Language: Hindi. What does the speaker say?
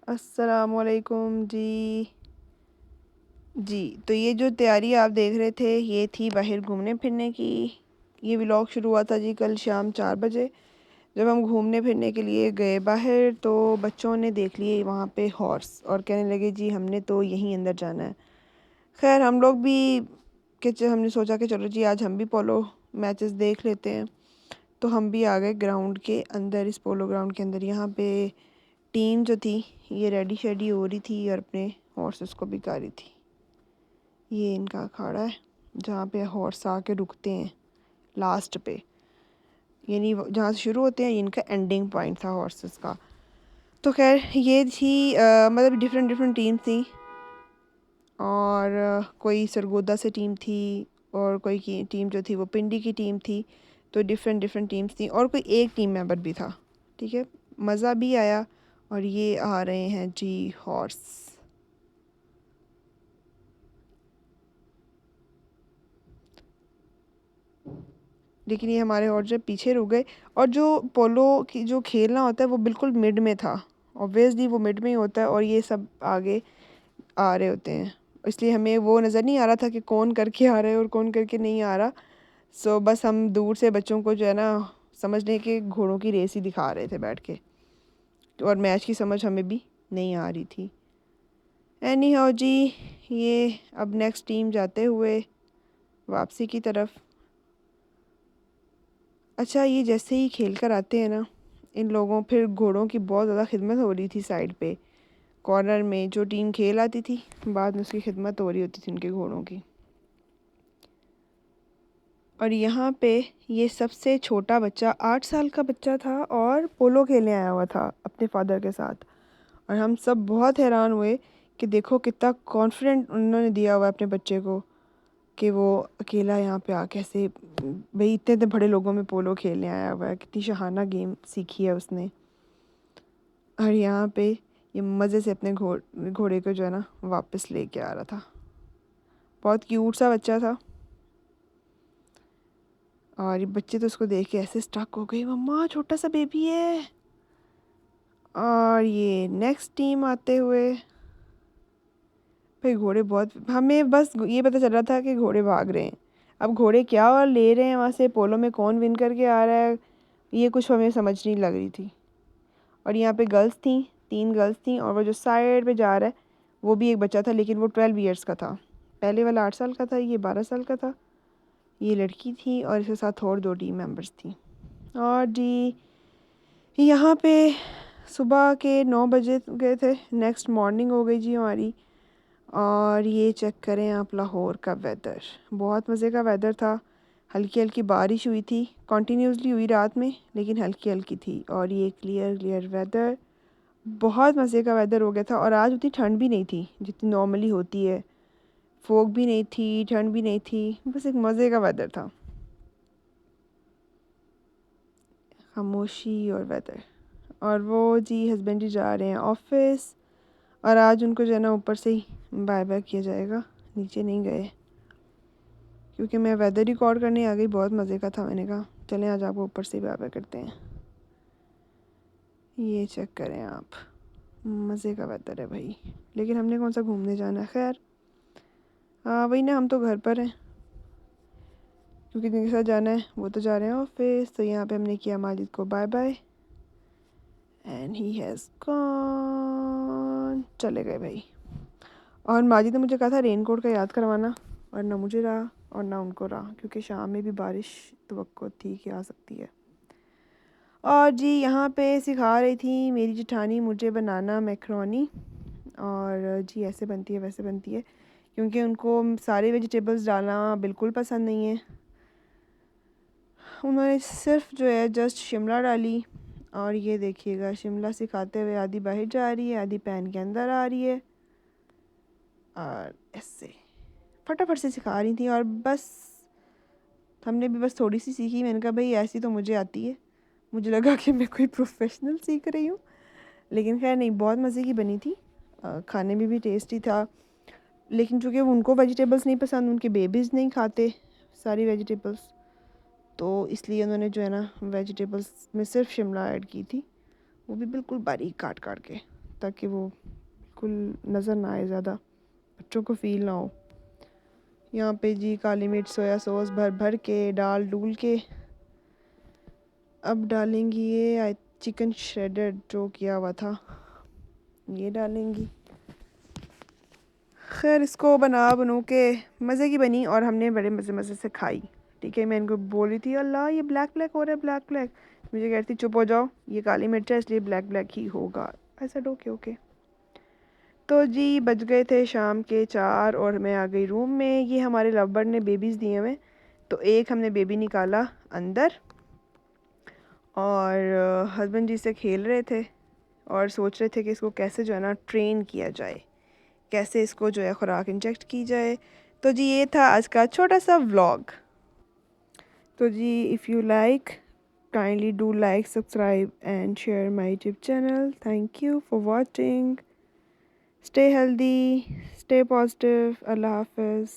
अस्सलामुअलैकुम जी। जी, तो ये जो तैयारी आप देख रहे थे ये थी बाहर घूमने फिरने की। ये व्लॉग शुरू हुआ था जी कल शाम 4 बजे, जब हम घूमने फिरने के लिए गए बाहर। तो बच्चों ने देख लिए वहाँ पे हॉर्स और कहने लगे जी हमने तो यहीं अंदर जाना है। खैर हम लोग भी हमने सोचा कि चलो जी आज हम भी पोलो मैचेस देख लेते हैं। तो हम भी आ गए ग्राउंड के अंदर, इस पोलो ग्राउंड के अंदर। यहाँ पे टीम जो थी ये रेडी शेडी हो रही थी और अपने हॉर्सेस को बिका रही थी। ये इनका अखाड़ा है जहाँ पे हॉर्स आके रुकते हैं लास्ट पे, यानी जहाँ से शुरू होते हैं इनका एंडिंग पॉइंट था हॉर्सेस का। तो खैर ये थी मतलब डिफरेंट डिफरेंट टीम थी, और कोई सरगोदा से टीम थी और कोई की टीम जो थी वो पिंडी की टीम थी। तो डिफरेंट डिफरेंट टीम्स थी और कोई एक टीम मेंबर भी था। ठीक है, मज़ा भी आया। और ये आ रहे हैं जी हॉर्स। लेकिन ये हमारे और जब पीछे रुक गए। और जो पोलो की जो खेलना होता है वो बिल्कुल मिड में था। ऑब्वियसली वो मिड में ही होता है और ये सब आगे आ रहे होते हैं, इसलिए हमें वो नज़र नहीं आ रहा था कि कौन करके आ रहा है और कौन करके नहीं आ रहा। सो बस हम दूर से बच्चों को जो है ना समझने के घोड़ों की रेस ही दिखा रहे थे बैठ के, और मैच की समझ हमें भी नहीं आ रही थी। एनी हाउ जी, ये अब नेक्स्ट टीम जाते हुए वापसी की तरफ। अच्छा, ये जैसे ही खेल कर आते हैं ना, इन लोगों फिर घोड़ों की बहुत ज़्यादा खिदमत हो रही थी साइड पे कॉर्नर में। जो टीम खेल आती थी बाद में उसकी खिदमत हो रही होती थी उनके घोड़ों की। और यहाँ पे ये सबसे छोटा बच्चा 8 साल का बच्चा था और पोलो खेलने आया हुआ था अपने फादर के साथ। और हम सब बहुत हैरान हुए कि देखो कितना कॉन्फिडेंट उन्होंने दिया हुआ है अपने बच्चे को, कि वो अकेला यहाँ पे आके ऐसे भाई इतने इतने बड़े लोगों में पोलो खेलने आया हुआ है। कितनी शहाना गेम सीखी है उसने। और यहाँ पे ये मज़े से अपने घोड़े को जो है ना वापस लेके आ रहा था। बहुत क्यूट सा बच्चा था। और ये बच्चे तो उसको देख के ऐसे स्टक हो गए, मम्मा छोटा सा बेबी है। और ये नेक्स्ट टीम आते हुए, भाई घोड़े बहुत, हमें बस ये पता चल रहा था कि घोड़े भाग रहे हैं। अब घोड़े क्या और ले रहे हैं वहाँ से, पोलो में कौन विन करके आ रहा है, ये कुछ हमें समझ नहीं लग रही थी। और यहाँ पे गर्ल्स थी, 3 गर्ल्स थी, और वो जो साइड पे जा रहा है वो भी एक बच्चा था, लेकिन वो 12 ईयर्स का था। पहले वाला 8 साल का था, ये 12 साल का था। ये लड़की थी और इसके साथ और 2 टीम मेंबर्स थी। और जी यहाँ पे सुबह के 9 बजे गए थे, नेक्स्ट मॉर्निंग हो गई जी हमारी। और ये चेक करें आप लाहौर का वेदर, बहुत मज़े का वेदर था। हल्की हल्की बारिश हुई थी, कॉन्टीन्यूसली हुई रात में, लेकिन हल्की हल्की थी। और ये क्लियर क्लियर वेदर, बहुत मज़े का वेदर हो गया था। और आज उतनी ठंड भी नहीं थी जितनी नॉर्मली होती है। फोग भी नहीं थी, ठंड भी नहीं थी, बस एक मज़े का वेदर था। खामोशी और वेदर। और वो जी हस्बैंड जी जा रहे हैं ऑफिस, और आज उनको जो है ना ऊपर से ही बाय बाय किया जाएगा, नीचे नहीं गए। क्योंकि मैं वेदर रिकॉर्ड करने आ गई, बहुत मज़े का था। मैंने कहा चलें आज आपको ऊपर से बाय बाय करते हैं। ये चेक करें आप, मज़े का वेदर है भाई। लेकिन हमने कौन सा घूमने जाना है। खैर हाँ वही ना, हम तो घर पर हैं, क्योंकि जिनके साथ जाना है वो तो जा रहे हैं ऑफिस। तो यहाँ पे हमने किया माजिद को bye bye and he has gone, चले गए भाई। और माजिद ने मुझे कहा था रेन कोट का याद करवाना, और ना मुझे रहा और ना उनको रहा, क्योंकि शाम में भी बारिश तवक्को थी कि आ सकती है। और जी यहाँ पे सिखा रही थी मेरी जेठानी मुझे बनाना मैक्रोनी। और जी ऐसे बनती है वैसे बनती है, क्योंकि उनको सारे वेजिटेबल्स डालना बिल्कुल पसंद नहीं है। उन्होंने सिर्फ जो है जस्ट शिमला डाली। और ये देखिएगा शिमला सिखाते हुए आधी बाहर जा रही है, आधी पैन के अंदर आ रही है। और ऐसे फटाफट से सिखा रही थी। और बस हमने भी बस थोड़ी सी सीखी। मैंने कहा भाई ऐसी तो मुझे आती है। मुझे लगा कि मैं कोई प्रोफेशनल सीख रही हूँ, लेकिन खैर नहीं, बहुत मज़े की बनी थी। खाने में भी टेस्टी था। लेकिन चूँकि उनको वेजिटेबल्स नहीं पसंद, उनके बेबीज़ नहीं खाते सारी वेजिटेबल्स, तो इसलिए उन्होंने जो है ना वेजिटेबल्स में सिर्फ शिमला ऐड की थी, वो भी बिल्कुल बारीक काट काट के, ताकि वो बिल्कुल नज़र ना आए, ज़्यादा बच्चों को फ़ील ना हो। यहाँ पे जी काली मिर्च सोया सॉस भर भर के डाल डूल के अब डालेंगी ये चिकन श्रेडेड जो किया हुआ था, ये डालेंगी। खैर इसको बनू के मज़े की बनी और हमने बड़े मज़े से खाई। ठीक है, मैं इनको बोल रही थी अल्लाह ये ब्लैक ब्लैक हो रहा है, ब्लैक ब्लैक। मुझे कहती चुप हो जाओ, ये काली मिर्च है इसलिए ब्लैक ब्लैक ही होगा। ऐसा ओके ओके। तो जी बज गए थे शाम के 4 और मैं आ गई रूम में। ये हमारे लव बर्ड ने बेबीज़ दिए हुए, तो एक हमने बेबी निकाला अंदर और हस्बैंड जी से खेल रहे थे और सोच रहे थे कि इसको कैसे जो है ना ट्रेन किया जाए, कैसे इसको जो है खुराक इंजेक्ट की जाए। तो जी ये था आज का छोटा सा व्लॉग। तो जी if you like kindly do like subscribe and share my YouTube channel. Thank you for watching. Stay healthy, stay positive. अल्लाह हाफिज़।